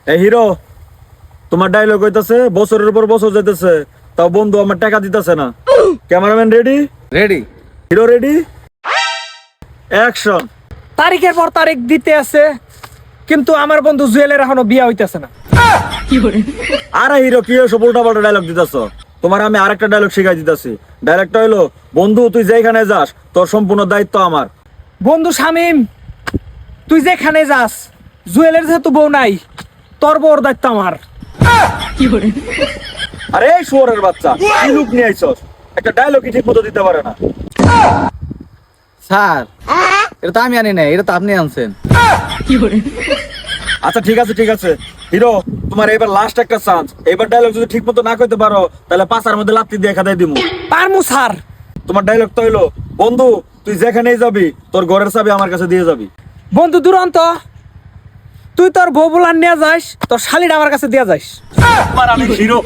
এই হিরো, তোমার ডায়লগ হইতাছে বছরের পর বছর যাইতেছে, তাও বন্ধু আমার টাকা দিতেছে না। Cameraman ready? Ready. Hero ready, action. তারিখের পর তারিখ দিতে আছে, কিন্তু আমার বন্ধু জুয়েলের এখনো বিয়া হইতেছে না। আরে হিরো, কি সব উল্টা পাল্টা ডায়লগ দিতেছ? তোমার আমি আরেকটা ডায়লগ শিখাই দিতেছি। ডায়লগটা হইলো, বন্ধু তুই যেখানে যাস তোর সম্পূর্ণ দায়িত্ব আমার। বন্ধু শামিম, তুই যেখানে যাস, জুয়েলের যেহেতু বউ নাই, তোর বউর দায়িত্ব আমার। আরে এই শুয়োরের বাচ্চা, কি লুক নিয়ে আইছস? একটা ডায়লগ কি ঠিক মতো দিতে পারে না। স্যার, এটা তো আমি আনি নাই, এটা তো আপনি আনছেন। আচ্ছা ঠিক আছে ঠিক আছে হিরো, তোমার এবার লাস্ট একটা চান্স। এবার ডায়লগ যদি ঠিক মতো না কইতে পারো, তাহলে পাছার মধ্যে লাত্তি দিয়ে খাদাই দিমু। পারমু স্যার। তোমার ডায়লগ তো হইলো, বন্ধু তুই যেখানেই যাবি তোর ঘরের চাবি আমার কাছে দিয়ে যাবি। বন্ধু দুরন্ত, তুই তোর বউ বলার নিয়ে যাস, তোর শালিটা আমার কাছে দিয়ে যাস। তোমার আমি হিরো।